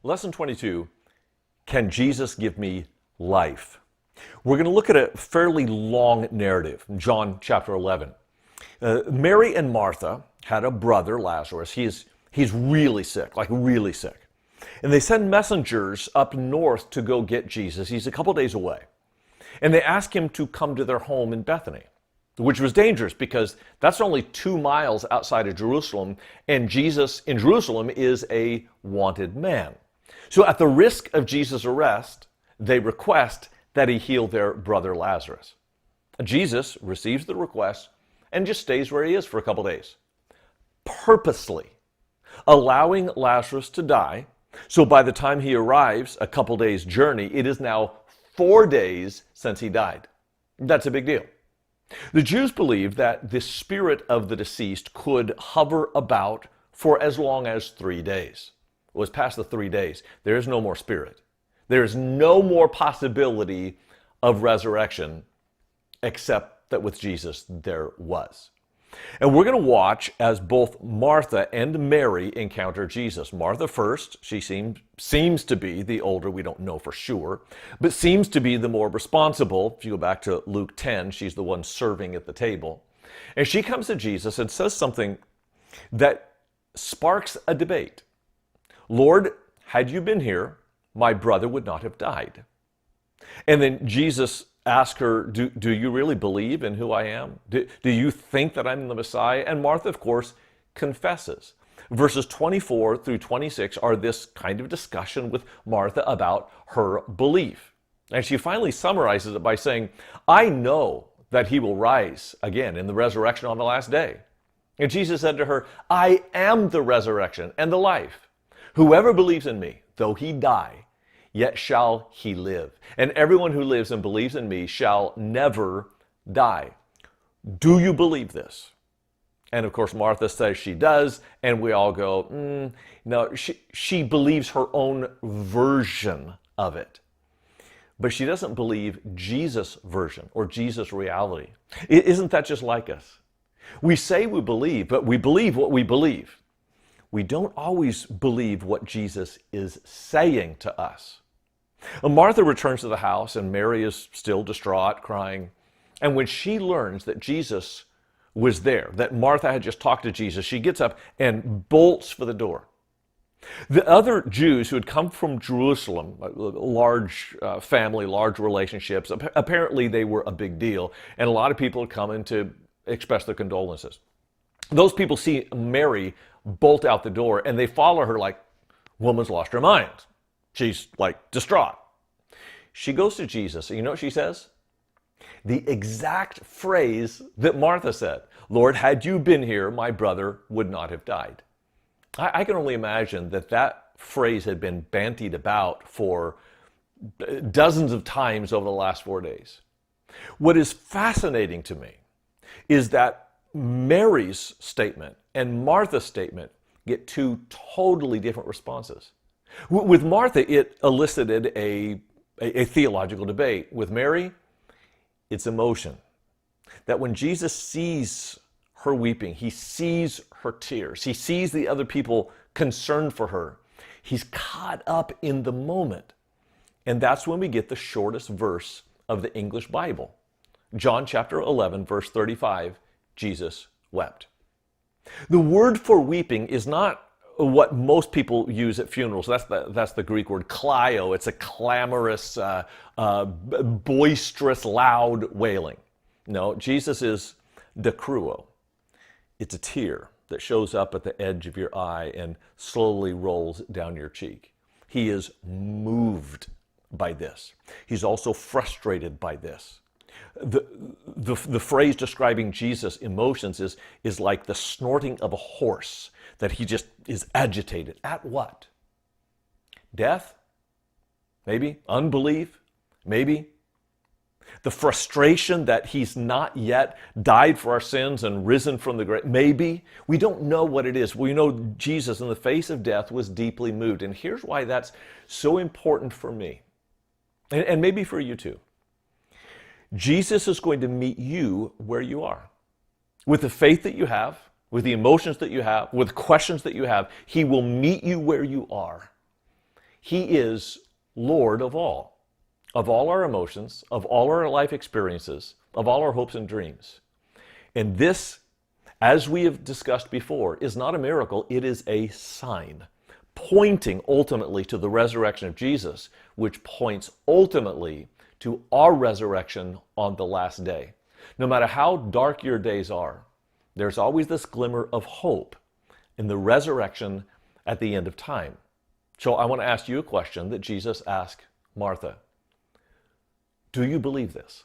Lesson 22, can Jesus give me life? We're going to look at a fairly long narrative, John chapter 11. Mary and Martha had a brother, Lazarus. He's really sick, like really sick. And they send messengers up north to go get Jesus. He's a couple days away. And they ask him to come to their home in Bethany, which was dangerous because that's only 2 miles outside of Jerusalem, and Jesus in Jerusalem is a wanted man. So at the risk of Jesus' arrest, they request that he heal their brother Lazarus. Jesus receives the request and just stays where he is for a couple days, purposely allowing Lazarus to die. So by the time he arrives, a couple days' journey, it is now 4 days since he died. That's a big deal. The Jews believed that the spirit of the deceased could hover about for as long as 3 days. It was past the 3 days. There is no more spirit. There is no more possibility of resurrection, except that with Jesus there was. And we're going to watch as both Martha and Mary encounter Jesus. Martha first, she seems to be the older, we don't know for sure, but seems to be the more responsible. If you go back to Luke 10, she's the one serving at the table. And she comes to Jesus and says something that sparks a debate. Lord, had you been here, my brother would not have died. And then Jesus ask her, do you really believe in who I am? Do you think that I'm the Messiah? And Martha, of course, confesses. Verses 24 through 26 are this kind of discussion with Martha about her belief. And she finally summarizes it by saying, I know that he will rise again in the resurrection on the last day. And Jesus said to her, I am the resurrection and the life. Whoever believes in me, though he die, yet shall he live. And everyone who lives and believes in me shall never die. Do you believe this? And of course, Martha says she does, and we all go, no, she believes her own version of it. But she doesn't believe Jesus' version or Jesus' reality. Isn't that just like us? We say we believe, but we believe what we believe. We don't always believe what Jesus is saying to us. Martha returns to the house, and Mary is still distraught, crying. And when she learns that Jesus was there, that Martha had just talked to Jesus, she gets up and bolts for the door. The other Jews who had come from Jerusalem, a large family, large relationships, apparently they were a big deal, and a lot of people had come in to express their condolences. Those people see Mary bolt out the door, and they follow her like, woman's lost her mind. She's like distraught. She goes to Jesus, and you know what she says? The exact phrase that Martha said. Lord, had you been here, my brother would not have died. I can only imagine that phrase had been bandied about for dozens of times over the last 4 days. What is fascinating to me is that Mary's statement and Martha's statement get two totally different responses. With Martha, it elicited a theological debate. With Mary, it's emotion. That when Jesus sees her weeping, he sees her tears, he sees the other people concerned for her, he's caught up in the moment. And that's when we get the shortest verse of the English Bible. John chapter 11, verse 35, Jesus wept. The word for weeping is not what most people use at funerals. That's the Greek word klaio. It's a clamorous, boisterous, loud wailing. No, Jesus is dakruo. It's a tear that shows up at the edge of your eye and slowly rolls down your cheek. He is moved by this. He's also frustrated by this. The phrase describing Jesus' emotions is like the snorting of a horse, that he just is agitated. At what? Death? Maybe. Unbelief? Maybe. The frustration that he's not yet died for our sins and risen from the grave? Maybe. We don't know what it is. We know Jesus in the face of death was deeply moved. And here's why that's so important for me. And maybe for you too. Jesus is going to meet you where you are. With the faith that you have, with the emotions that you have, with questions that you have, he will meet you where you are. He is Lord of all our emotions, of all our life experiences, of all our hopes and dreams. And this, as we have discussed before, is not a miracle, it is a sign, pointing ultimately to the resurrection of Jesus, which points ultimately to our resurrection on the last day. No matter how dark your days are, there's always this glimmer of hope in the resurrection at the end of time. So I want to ask you a question that Jesus asked Martha. Do you believe this?